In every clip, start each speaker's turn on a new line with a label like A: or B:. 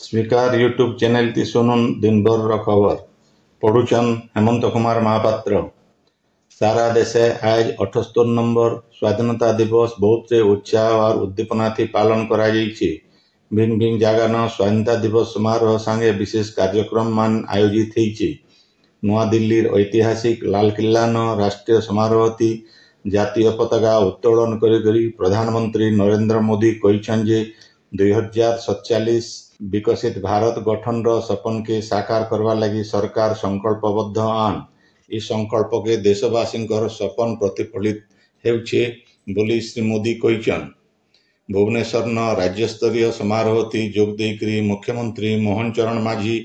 A: स्वीकार YouTube channel ती सुनुन दिन भर खबर पढ़ुचन हेमंत कुमार महापात्र। सारा देशे आज 78 नंबर स्वाधीनता दिवस बहुत से उत्साह और उद्दीपना थी पालन करा जाइछि। भिन्न भिन्न जगह न स्वाधीनता दिवस समारोह संगे विशेष कार्यक्रम मान आयोजित होइछि। नवा दिल्ली ऐतिहासिक लाल किला न राष्ट्रीय समारोह थी जातीय पताका उत्तोलन करी प्रधानमंत्री नरेंद्र मोदी कहिछन जे 2047 विकसित भारत गठन रो सपन के साकार करवा लगी सरकार संकल्पबद्ध आन। इस संकल्प के देशवासी सपन प्रतिफलित हेउछे बोली श्री मोदी कहिछन। भुवनेश्वर न राज्य स्तरीय समारोह थी जोग देकरी मुख्यमंत्री मोहन चरण माझी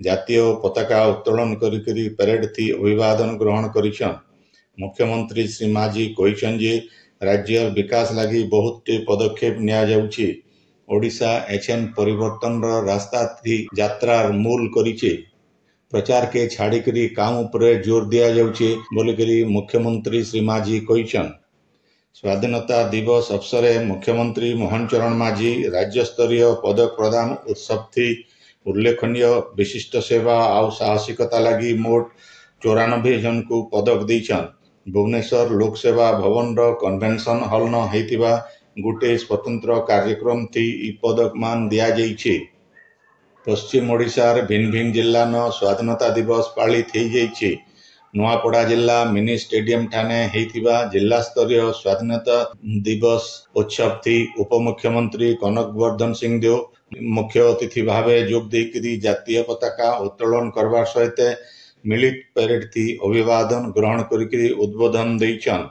A: जातीय पताका उत्तोलन करी परेड थी अभिवादन ग्रहण करिछन। मुख्यमंत्री श्री माझी कहिछन जे राज्य विकास लगी बहुत पदक्षेप निया जाउछि। ओडिशा एचएन परिवर्तन रास्ता थी यात्रार मूल करिछे। प्रचार के छाड़िकरी काम उपरे जोर दिया जाउछे बोलिकरी मुख्यमंत्री श्री माझी कहिछन। स्वाधीनता दिवस अवसरे मुख्यमंत्री मोहन चरण माझी राज्य स्तरीय पदक प्रदान उत्सव थी उल्लेखनीय विशिष्ट सेवा और साहसिकता लगी मोट 94 जन को पदक देछन। भुवनेश्वर लोकसेवा भवन रो कन्वेंशन हॉल न हेतिबा गुटे स्वतंत्र कार्यक्रम थी इ पदक मान दिया जाइछे। पश्चिम ओडिशार भिन्न भिन्न जिला न स्वाधीनता दिवस पालित हो जाइछे। नुआपड़ा जिला मिनी स्टेडियम ठाने हेतिबा जिला स्तरीय स्वाधीनता दिवस उत्सव थी उपमुख्यमंत्री कनक वर्धन सिंह देव मुख्य अतिथि भावे जोग देकरी जातीय पताका उत्तोलन करवार सहित मिलित परेड थी अभिवादन ग्रहण करी उद्बोधन देइछन।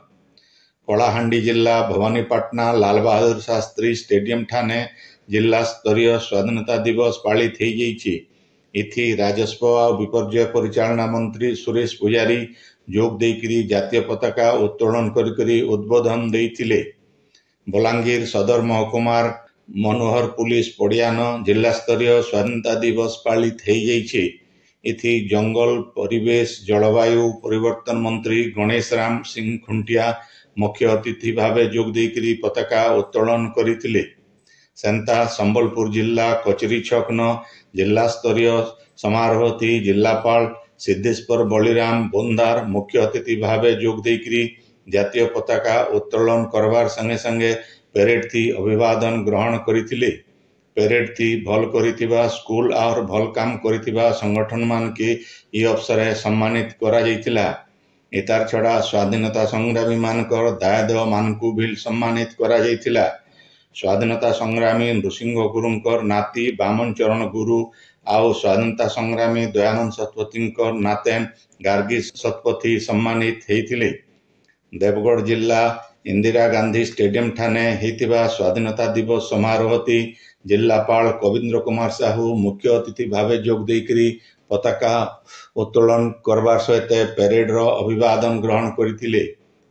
A: कलाहांडी जिला भवानीपाटना लाल बहादुर शास्त्री स्टेडियम ठाने जिला स्तरीय स्वाधीनता दिवस पालित हो जाइछि। इथि राजस्व और विपर्यय परिचालना मंत्री सुरेश पुजारी जोग देकरी जातीय पताका उत्तोलन करी उद्बोधन देइथिले। बलांगीर सदर महकुमार मनोहर पुलिस पड़ियान जिला स्तरीय स्वाधीनता दिवस पालित हो जाइछि। इथि जंगल परिवेश जलवायु परिवर्तन मंत्री गणेश राम सिंह खुंटिया मुख्य अतिथि भावे जोग देकरी पताका उत्तोलन करिथिले। सेंता संबलपुर जिला कचरी छक न जिला स्तरीय समारोह थी जिलापाल सिद्धेश्वर बलिराम बोंदार मुख्य अतिथि भावे जोग देकरी जातीय पताका उत्तोलन करवार संगे संगे परेड थी अभिवादन ग्रहण करिथिले। परेड थी भल करिथिबा स्कूल और भल काम करिथिबा संगठन मान के इ अवसर सम्मानित करा जाइथिला। एतार छड़ा स्वाधीनता संग्रामी मानकर दायदेव मानकु भी सम्मानित करा जाइथिला। स्वाधीनता संग्रामी नृसिंह गुरुंकर नाती बामन चरण गुरु आउ स्वाधीनता संग्रामी दयानंद शतपथी नातेन गार्गी शतपथी सम्मानित हेतिले। देवगढ़ जिला इंदिरा गांधी स्टेडियम ठाने हेतिबा स्वाधीनता दिवस समारोह थी जिलापाल कविंद्र कुमार साहू मुख्य अतिथि भावे जोग देकरी पताका उत्तोलन करवार सहित परेड रो अभिवादन ग्रहण करिथिले।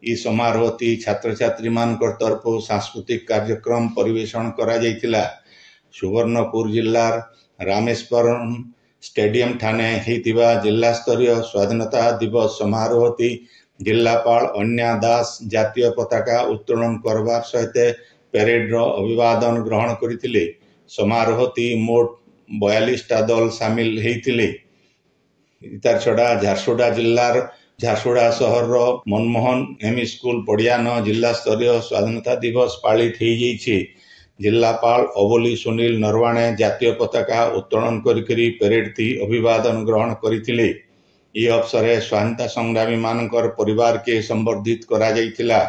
A: इ समारोह थी छात्र छात्री मानकर तरफ सांस्कृतिक कार्यक्रम परिवेषण करा जाइथिला। सुवर्णपुर जिलार रामेश्वरम स्टेडियम ठाने हेतिबा जिला स्तरीय स्वाधीनता दिवस समारोह थी जिलापाल अन्या दास जातीय पताका उत्तोलन करवार सहित परेड रो अभिवादन ग्रहण करिथिले। समारोह थी मोट 42 टा दल शामिल हेतिले। इतार छड़ा झारसुगुड़ा जिलार झारसुगुड़ा शहर रो मनमोहन एम स्कूल पड़ियान जिला स्तरीय स्वाधीनता दिवस पालित हो जाइछि। जिलापाल अबोली सुनील नरवाणे जातीय पताका उत्तोलन करी परेड थी अभिवादन ग्रहण करिथिले। इ अवसरे स्वाधीनता संग्रामी मानकर परिवार के संबर्धित करा जाइथिला।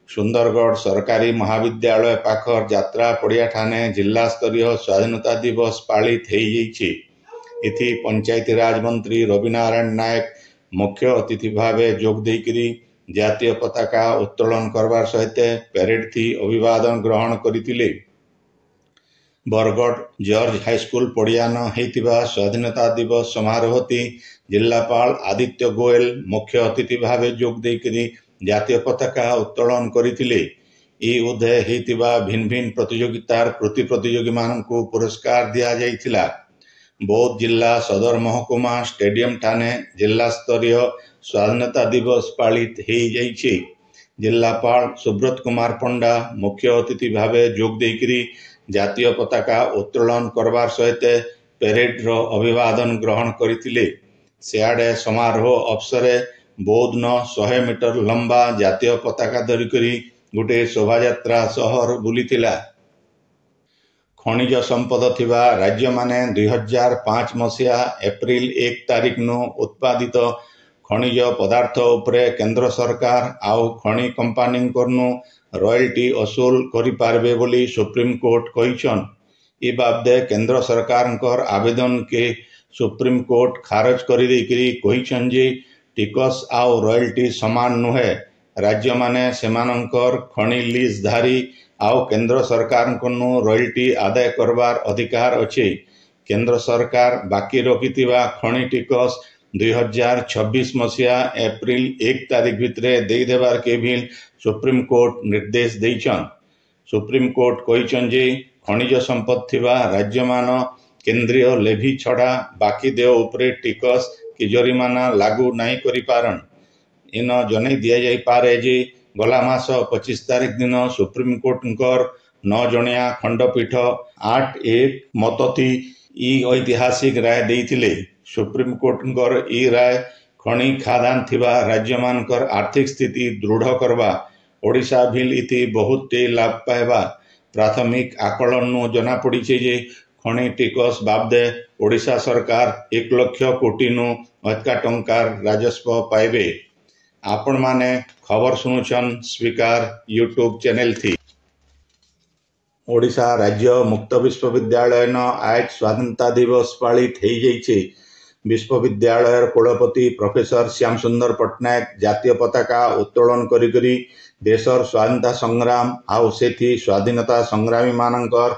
A: सुंदरगढ़ सरकारी महाविद्यालय पाखर यात्रा पड़िया ठाने जिला स्तरीय स्वाधीनता दिवस पालित हो जाइछि। इथि पंचायती राज मंत्री रविनारायण नायक मुख्य अतिथि भावे जोग देकरी जातीय पताका उत्तोलन करवार सहित परेड थी अभिवादन ग्रहण करिथिले। बरगढ़ जॉर्ज हाईस्कूल पड़ियान हेतिबा स्वाधीनता दिवस समारोह थी जिलापाल आदित्य गोयल मुख्य अतिथि भावे जोग देकरी जातीय पताका उत्तोलन करिथिले। इ उदय हेतिबा भिन्न भिन्न प्रतियोगितार प्रति प्रतियोगी मानकु पुरस्कार दिया जाइथिला। बौद्ध जिला सदर महकुमा स्टेडियम ठाने जिला स्तरीय स्वाधीनता दिवस पालित हो जाइछि। जिलापाल सुब्रत कुमार पंडा मुख्य अतिथि भावे जोग देकरी ଜାତୀୟ ପତାକା ଉତ୍ତୋଳନ କରବାର୍ ସହିତ ପ୍ୟାରେଡ୍ର ଅଭିବାଦନ ଗ୍ରହଣ କରିଥିଲେ। ସିଆଡ଼େ ସମାରୋହ ଅବସରରେ ବୌଦ୍ଧନ 100 ମିଟର ଲମ୍ବା ଜାତୀୟ ପତାକା ଧରିକରି ଗୋଟିଏ ଶୋଭାଯାତ୍ରା ସହର ବୁଲିଥିଲା। ଖଣିଜ ସମ୍ପଦ ଥିବା ରାଜ୍ୟମାନେ 2005 ମସିହା ଏପ୍ରିଲ 1 ତାରିଖନୁ ଉତ୍ପାଦିତ ଖଣିଜ ପଦାର୍ଥ ଉପରେ କେନ୍ଦ୍ର ସରକାର ଆଉ ଖଣି କମ୍ପାନୀଙ୍କରନୁ ରୟାଲ୍ଟି ଅସୁଲ କରିପାରିବେ ବୋଲି ସୁପ୍ରିମକୋର୍ଟ କହିଛନ୍। ଇ ବାବଦେ କେନ୍ଦ୍ର ସରକାରଙ୍କର ଆବେଦନକେ ସୁପ୍ରିମକୋର୍ଟ ଖାରଜ କରିଦେଇକରି କହିଛନ୍ ଯେ ଟିକସ ଆଉ ରୟାଲ୍ଟି ସମାନ ନୁହେଁ। ରାଜ୍ୟମାନେ ସେମାନଙ୍କର ଖଣି ଲିଜଧାରୀ ଆଉ କେନ୍ଦ୍ର ସରକାରଙ୍କନୁ ରୟାଲ୍ଟି ଆଦାୟ କରବାର ଅଧିକାର ଅଛି। କେନ୍ଦ୍ର ସରକାର ବାକି ରଖିଥିବା ଖଣି ଟିକସ 2026 ମସିହା ଏପ୍ରିଲ 1 ତାରିଖ ଭିତରେ ଦେଇଦେବାରକେ ବି ସୁପ୍ରିମକୋର୍ଟ ନିର୍ଦ୍ଦେଶ ଦେଇଛନ୍। ସୁପ୍ରିମକୋର୍ଟ କହିଛନ୍ ଯେ ଖଣିଜ ସମ୍ପଦ ଥିବା ରାଜ୍ୟମାନ କେନ୍ଦ୍ରୀୟ ଲେଭି ଛଡ଼ା ବାକି ଦେୟ ଉପରେ ଟିକସ କି ଜରିମାନା ଲାଗୁ ନାହିଁ କରିପାରନ୍। ଇନ ଜଣେଇ ଦିଆଯାଇପାରେ ଯେ ଗଲା ମାସ 25 ତାରିଖ ଦିନ ସୁପ୍ରିମକୋର୍ଟଙ୍କର 9 ଜଣିଆ ଖଣ୍ଡପୀଠ 8-1 ମତତି ଇ ଐତିହାସିକ ରାୟ ଦେଇଥିଲେ। ସୁପ୍ରିମକୋର୍ଟଙ୍କର ଇ ରାୟ ଖଣି ଖାଦାନ ଥିବା ରାଜ୍ୟମାନଙ୍କର ଆର୍ଥିକ ସ୍ଥିତି ଦୃଢ଼ କରବା। ଓଡ଼ିଶା ଭିଲ୍ ଇତି ବହୁତଟି ଲାଭ ପାଇବା। ପ୍ରାଥମିକ ଆକଳନରୁ ଜଣାପଡ଼ିଛି ଯେ ଖଣି ଟିକସ ବାବଦେ ଓଡ଼ିଶା ସରକାର 1 ଲକ୍ଷ କୋଟିନୁ ଅଧିକା ଟଙ୍କାର ରାଜସ୍ୱ ପାଇବେ। ଆପଣମାନେ ଖବର ଶୁଣୁଛନ୍ ସ୍ପିକାର ୟୁଟ୍ୟୁବ ଚ୍ୟାନେଲ ଥି। ଓଡ଼ିଶା ରାଜ୍ୟ ମୁକ୍ତ ବିଶ୍ୱବିଦ୍ୟାଳୟନ ଆଜ ସ୍ୱାଧୀନତା ଦିବସ ପାଳିତ ହେଇଯାଇଛି। ବିଶ୍ୱବିଦ୍ୟାଳୟର କୁଳପତି ପ୍ରଫେସର ଶ୍ୟାମ ସୁନ୍ଦର ପଟ୍ଟନାୟକ ଜାତୀୟ ପତାକା ଉତ୍ତୋଳନ କରିକରି ଦେଶର ସ୍ୱାଧୀନତା ସଂଗ୍ରାମ ଆଉ ସେଠି ସ୍ୱାଧୀନତା ସଂଗ୍ରାମୀମାନଙ୍କର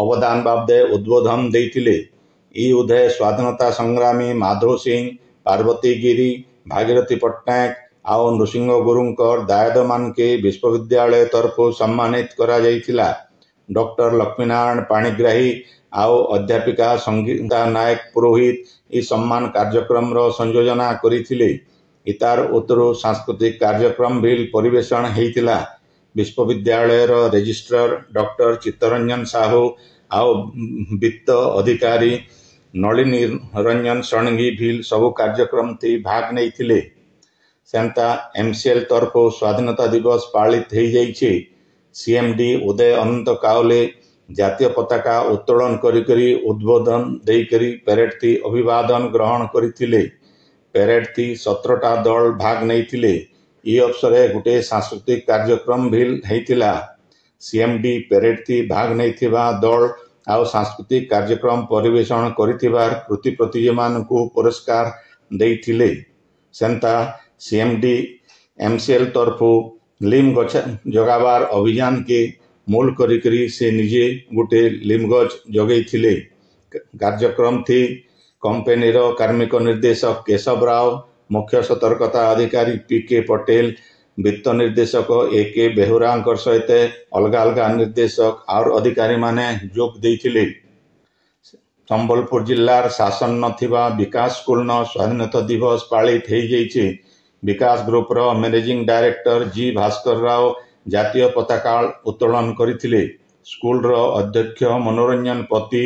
A: ଅବଦାନ ବାବଦେ ଉଦ୍ବୋଧନ ଦେଇଥିଲେ। ଇ ଉଦୟ ସ୍ୱାଧୀନତା ସଂଗ୍ରାମୀ ମାଧବ ସିଂ, ପାର୍ବତୀ ଗିରି, ଭାଗୀରଥୀ ପଟ୍ଟନାୟକ ଆଉ ନୃସିଂହ ଗୁରୁଙ୍କର ଦାୟାଦମାନକେ ବିଶ୍ୱବିଦ୍ୟାଳୟ ତରଫରୁ ସମ୍ମାନିତ କରାଯାଇଥିଲା। ଡକ୍ଟର ଲକ୍ଷ୍ମୀନାରାୟଣ ପାଣିଗ୍ରାହୀ ଆଉ ଅଧ୍ୟାପିକା ସଙ୍ଗୀତା ନାୟକ ପୁରୋହିତ ଇ ସମ୍ମାନ କାର୍ଯ୍ୟକ୍ରମର ସଂଯୋଜନା କରିଥିଲେ। ଇତାର ଉତ୍ତରୁ ସାଂସ୍କୃତିକ କାର୍ଯ୍ୟକ୍ରମ ବି ପରିବେଷଣ ହେଇଥିଲା। ବିଶ୍ୱବିଦ୍ୟାଳୟର ରେଜିଷ୍ଟ୍ରାର ଡକ୍ଟର ଚିତ୍ତରଞ୍ଜନ ସାହୁ ଆଉ ବିତ୍ତ ଅଧିକାରୀ ନଳିନୀ ରଞ୍ଜନ ଷଡ଼ଙ୍ଗୀ ବି ସବୁ କାର୍ଯ୍ୟକ୍ରମ ଥି ଭାଗ ନେଇଥିଲେ। ସେନ୍ତା MCL ତରଫରୁ ସ୍ୱାଧୀନତା ଦିବସ ପାଳିତ ହେଇଯାଇଛି। CMD ଉଦୟ ଅନନ୍ତ କାଉଲେ ଜାତୀୟ ପତାକା ଉତ୍ତୋଳନ କରିକରି ଉଦ୍ବୋଧନ ଦେଇକରି ପ୍ୟାରେଡ୍ ଥି ଅଭିବାଦନ ଗ୍ରହଣ କରିଥିଲେ। ପ୍ୟାରେଡ୍ ଥି 17ଟା ଦଳ ଭାଗ ନେଇଥିଲେ। ଇ ଅବସରରେ ଗୋଟିଏ ସାଂସ୍କୃତିକ କାର୍ଯ୍ୟକ୍ରମ ବି ହେଇଥିଲା। CMD ପ୍ୟାରେଡ୍ ଥି ଭାଗ ନେଇଥିବା ଦଳ ଆଉ ସାଂସ୍କୃତିକ କାର୍ଯ୍ୟକ୍ରମ ପରିବେଷଣ କରିଥିବାର କୃତି ପ୍ରତିଯୋଗୀମାନଙ୍କୁ ପୁରସ୍କାର ଦେଇଥିଲେ। ସେନ୍ତା CMD MCL ତରଫରୁ ଲିମ୍ ଗଛ ଜଗାବାର ଅଭିଯାନକେ ମୂଳ କରିକରି ସେ ନିଜେ ଗୋଟିଏ ଲିମ୍ ଗଛ ଜଗେଇଥିଲେ। କାର୍ଯ୍ୟକ୍ରମ ଥି କମ୍ପାନୀର କାର୍ମିକ ନିର୍ଦ୍ଦେଶକ କେଶବ ରାଓ, ମୁଖ୍ୟ ସତର୍କତା ଅଧିକାରୀ PK ପଟେଲ, ବିତ୍ତ ନିର୍ଦ୍ଦେଶକ AK ବେହୁରାଙ୍କର ସହିତ ଅଲଗା ଅଲଗା ନିର୍ଦ୍ଦେଶକ ଆଉ ଅଧିକାରୀମାନେ ଯୋଗ ଦେଇଥିଲେ। ସମ୍ବଲପୁର ଜିଲ୍ଲାର ଶାସନ ନଥିବା ବିକାଶ ସ୍କୁଲନ ସ୍ୱାଧୀନତା ଦିବସ ପାଳିତ ହେଇଯାଇଛି। ବିକାଶ ଗ୍ରୁପର managing director G Bhaskar Rao ଜାତୀୟ ପତାକା ଉତ୍ତୋଳନ କରିଥିଲେ। ସ୍କୁଲର ଅଧ୍ୟକ୍ଷ ମନୋରଞ୍ଜନ ପତି,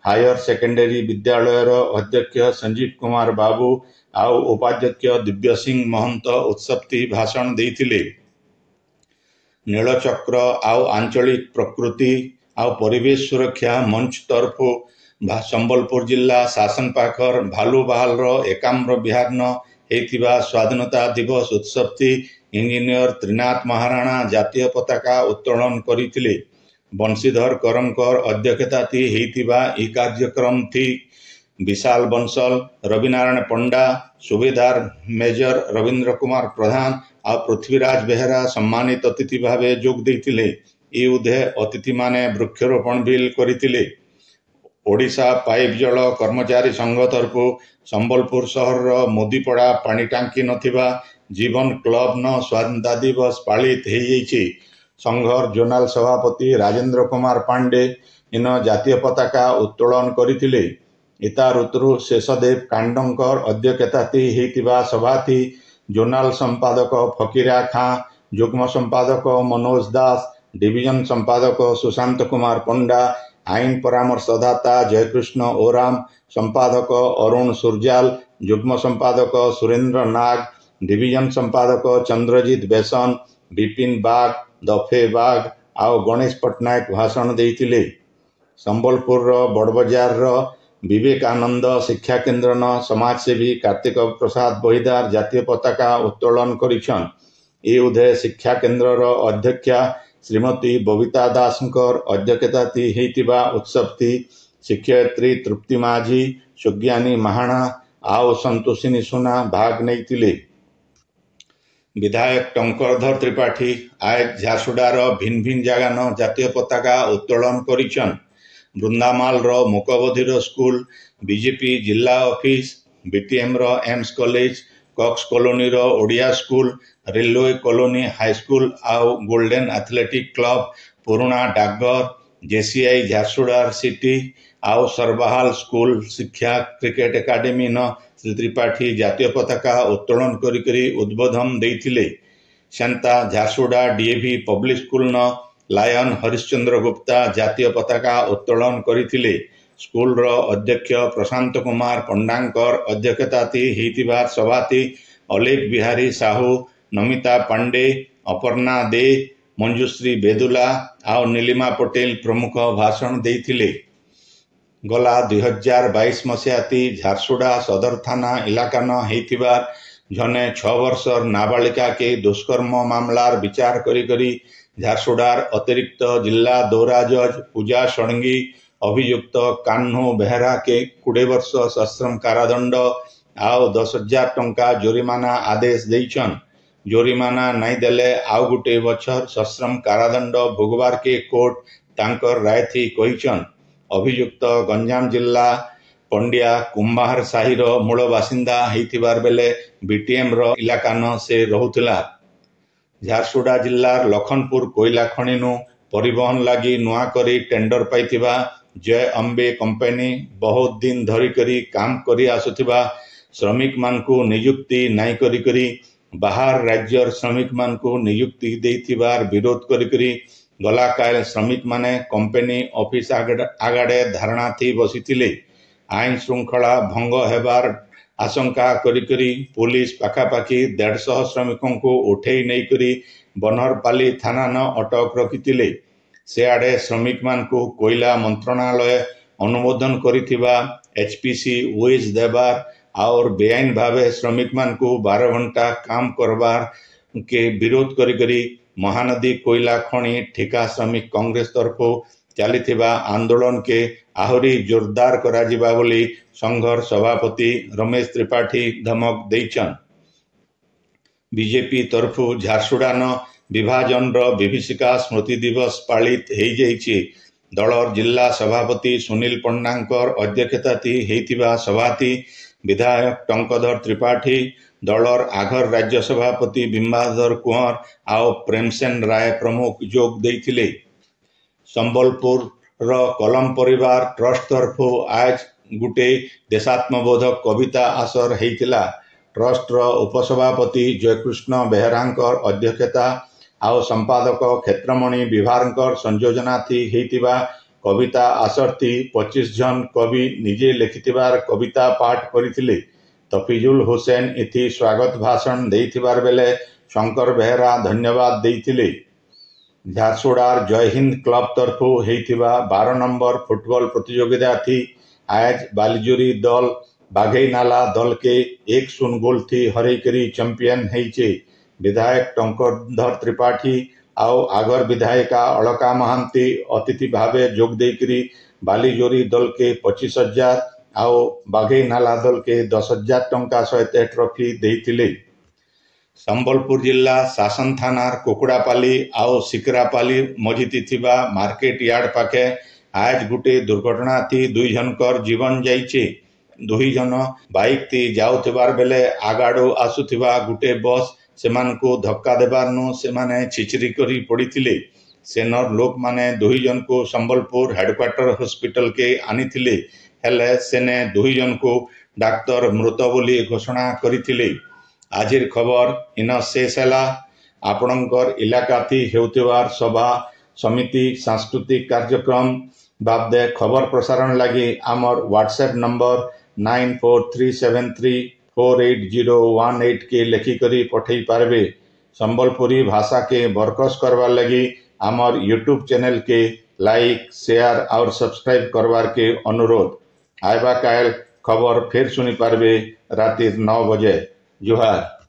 A: ହାୟର ସେକେଣ୍ଡାରୀ ବିଦ୍ୟାଳୟର ଅଧ୍ୟକ୍ଷ ସଞ୍ଜୀବ କୁମାର ବାବୁ ଆଉ ଉପାଧ୍ୟକ୍ଷ ଦିବ୍ୟ ସିଂ ମହନ୍ତ ଉତ୍ସବଟି ଭାଷଣ ଦେଇଥିଲେ। ନୀଳଚକ୍ର ଆଉ ଆଞ୍ଚଳିକ ପ୍ରକୃତି ଆଉ ପରିବେଶ ସୁରକ୍ଷା ମଞ୍ଚ ତରଫରୁ ସମ୍ବଲପୁର ଜିଲ୍ଲା ଶାସନ ପାଖର ଭାଲୁବାହାଲର ଏକାମ୍ର ବିହାରନ ହେଇଥିବା ସ୍ୱାଧୀନତା ଦିବସ ଉତ୍ସବଟି ଇଞ୍ଜିନିୟର ତ୍ରିନାଥ ମହାରାଣା ଜାତୀୟ ପତାକା ଉତ୍ତୋଳନ କରିଥିଲେ। ବଂଶୀଧର କରଙ୍କର ଅଧ୍ୟକ୍ଷତାଥି ହେଇଥିବା ଇ କାର୍ଯ୍ୟକ୍ରମ ଥି ବିଶାଲ ବଂଶଲ, ରବିନାରାୟଣ ପଣ୍ଡା, ସୁବେଦାର ମେଜର ରବୀନ୍ଦ୍ର କୁମାର ପ୍ରଧାନ ଆଉ ପୃଥ୍ୱୀରାଜ ବେହେରା ସମ୍ମାନିତ ଅତିଥି ଭାବେ ଯୋଗ ଦେଇଥିଲେ। ଇ ଉଦୟ ଅତିଥିମାନେ ବୃକ୍ଷରୋପଣ ବି କରିଥିଲେ। ଓଡ଼ିଶା ପାଇପ୍ ଜଳ କର୍ମଚାରୀ ସଂଘ ତରଫରୁ ସମ୍ବଲପୁର ସହରର ମୁଦିପଡ଼ା ପାଣି ଟାଙ୍କି ନଥିବା ଜୀବନ କ୍ଲବନ ସ୍ୱାଧୀନତା ଦିବସ ପାଳିତ ହେଇଯାଇଛି। ସଂଘର ଜୋନାଲ ସଭାପତି ରାଜେନ୍ଦ୍ର କୁମାର ପାଣ୍ଡେ ଇନ ଜାତୀୟ ପତାକା ଉତ୍ତୋଳନ କରିଥିଲେ। ଇତା ଋତୁରୁ ଶେଷଦେବ କାଣ୍ଡଙ୍କର ଅଧ୍ୟକ୍ଷତାଥି ହେଇଥିବା ସଭାଥି ଜୋନାଲ ସମ୍ପାଦକ ଫକୀରା ଖାଁ, ଯୁଗ୍ମ ସମ୍ପାଦକ ମନୋଜ ଦାସ, डिविजन संपादक सुशांत कुमार पंडा, आईन परामर्शदाता जयकृष्ण ओराम, संपादक अरुण सुरजाल, युग्म संपादक सुरेंद्र नाग, डिविजन संपादक चंद्रजीत बेसन, विपिन बाग, दफे बाग आउ गणेश पट्टनायक भाषण देइथिले। संबलपुर बड़बजार विवेकानंद शिक्षा केन्द्र समाजसेवी कार्तिक प्रसाद बहिदार जातीय पताका उत्तोलन करिछन। ए उदय शिक्षा केन्द्र अध्यक्षा श्रीमती बबिता दासकर अध्यक्षताती हेतिबा उत्सवती शिक्षयित्री तृप्ति माझी, सुज्ञानी महाणा आउ संतोषिनी सुना भाग नैतिले। विधायक टंकरधर त्रिपाठी आज झारसुडार भिन्न भिन्न जगान जातीय पताका उत्तोलन करिछन। बृंदामाल मुकबधीर स्कूल, बीजेपी जिला office, BTM AIMS college, Cox colony Odia school, railway colony high school आउ गोल्डन एथलेटिक क्लब, पुराना डाकघर, जेसीआई झारसुडार सिटी आउ सरबहाल स्कूल शिक्षा क्रिकेट एकाडेमी न श्री त्रिपाठी जातीय पताका उत्तोलन करी उद्बोधन देइथिले। सेंता झारसुडा डीएवी पब्लिक स्कूल न लायन हरिश्चंद्र गुप्ता जातीय पताका उत्तोलन करिथिले। स्कूल रो अध्यक्ष प्रशांत कुमार पंडांकर अध्यक्षताती हेतिबार सभाती अलेख बिहारी साहू, नमिता पांडे, अपर्णा दे, मंजुश्री बेदुला आउ नीलिमा पटेल प्रमुख भाषण देइथिले। गला 2022 मसीहाती झारसुडा सदर थाना इलाका न हेतिबार जने 6 वर्षर नाबालिका के दुष्कर्म मामलार विचार करी झारसुडार अतिरिक्त जिला दौरा जज पूजा षडंगी अभियुक्त कान्हू बेहरा के 20 वर्ष सश्रम कारादंड आउ 10,000 टंका जोरिमाना आदेश देइछन। जोरिमाना नहीं देले आउ गुटे बछर सश्रम कारादंड भोगवार के कोर्ट तांकर राय थी कहिछन। अभियुक्त गंजाम जिला पंडिया कुंभार साहिर मूल बासिंदा हेतिबार बेले बीटीएम इलाका न से रहुथिला। झारसुडा जिल्लार लखनपुर कोयला खणी नु परिवहन लगी नुआ करी टेंडर पाइथिबा जय अंबे कंपनी बहुत दिन धरी करी काम करी आसुथिबा श्रमिक मानकु नियुक्ति नाई करी बाहर राज्यर श्रमिक मानकु नियुक्ति देइथिबार विरोध करी गला काल श्रमिक माने कंपनी ऑफिस आगाड़े धारणा थी बसिथिले। आईन श्रृंखला भंग हेबार आशंका करी पुलिस पाखापाखि 150 श्रमिकों को उठेई नहीं करी बनहरपाली थाना न अटक रखिथिले। से आड़े श्रमिक मान को कोयला मंत्रणालय अनुमोदन करिथिबा एचपीसी वेज देबार और बेआईन भावे श्रमिक मान को 12 घंटा काम करबार के विरोध करी महानदी कोयला खणी ठिका श्रमिक कांग्रेस तरफ चलिथिबा आंदोलन के आहुरी जोरदार कराजिबा बोली संघर सभापति रमेश त्रिपाठी धमक देइछन। बीजेपी तरफ झारसुडा न विभाजन विभीषिका स्मृति दिवस पालित हो जाइछि। दलर जिला सभापति सुनील पंडांकर अध्यक्षताती हेतिबा सभाती विधायक टंकधर त्रिपाठी, दलर आघर राज्य सभापति बिंबाधर कुंवर आउ प्रेमसेन राय प्रमुख जोग देइथिले। संबलपुर कलम परिवार ट्रस्ट तरफ आज गुटे देशात्मबोधक कविता आसर हेतिला। ट्रस्ट उपसभापति जयकृष्ण बेहरांकर अध्यक्षता आउ संपादक क्षेत्रमणि विभारंकर संयोजना थी हेतिबा कविता आसरती 25 जन कवि निजे लिखिथिबार कविता पाठ करिथिले। तफिजुल हुसैन इथि स्वागत भाषण देइथिबार बेले शंकर बेहरा धन्यवाद देइथिले। झारसुडार जय हिंद क्लब तरफ हेतिबा 12 नंबर फुटबॉल प्रतियोगिता थी आज बालीजुरी दल बाघेनाला दल के 1-0 गोल थी हरैकरी चैंपियन हेइचे। विधायक टंकरधर त्रिपाठी आउ आगर विधायिका अलका महांती अतिथि भावे जोग देकरी बालीजोरी दल के 25,000 आउ बाघेनाला दल के 10,000 टंका सहित ट्रॉफी देइथिले। संबलपुर जिला शासन थानार कुकुड़ापाली आउ सिकरापाली मझिति थिबा मार्केट यार्ड पाखे आज गुटे दुर्घटना थी 2 जनकर जीवन जाइछे। 2 जन बाइक थी जाउथिबार बेले आगाड़ो आसुथिबा गुटे बस सेमानकु धक्का देबारनु सेमाने छिचरी करी पड़िथिले। सेनर लोक माने 2 जन को संबलपुर हेडक्वार्टर हॉस्पिटल के आनिथिले हेले सेने 2 जन को डाक्तर मृत बोली घोषणा करिथिले। आजिर खबर इन शेष है। आपणकर इलाका थी हेउथिबार सभा समिति सांस्कृतिक कार्यक्रम बाबदे खबर प्रसारण लगी आमर व्हाट्सएप नंबर 9437348018 के लिखिकरी पठे पारबे। संबलपुरी भाषा के बरकस करवार लगी आमर यूट्यूब चैनल के लाइक शेयर और सब्सक्राइब करवार के अनुरोध। आइबा काल खबर फिर सुनी पारबे राति 9 बजे। जुहार।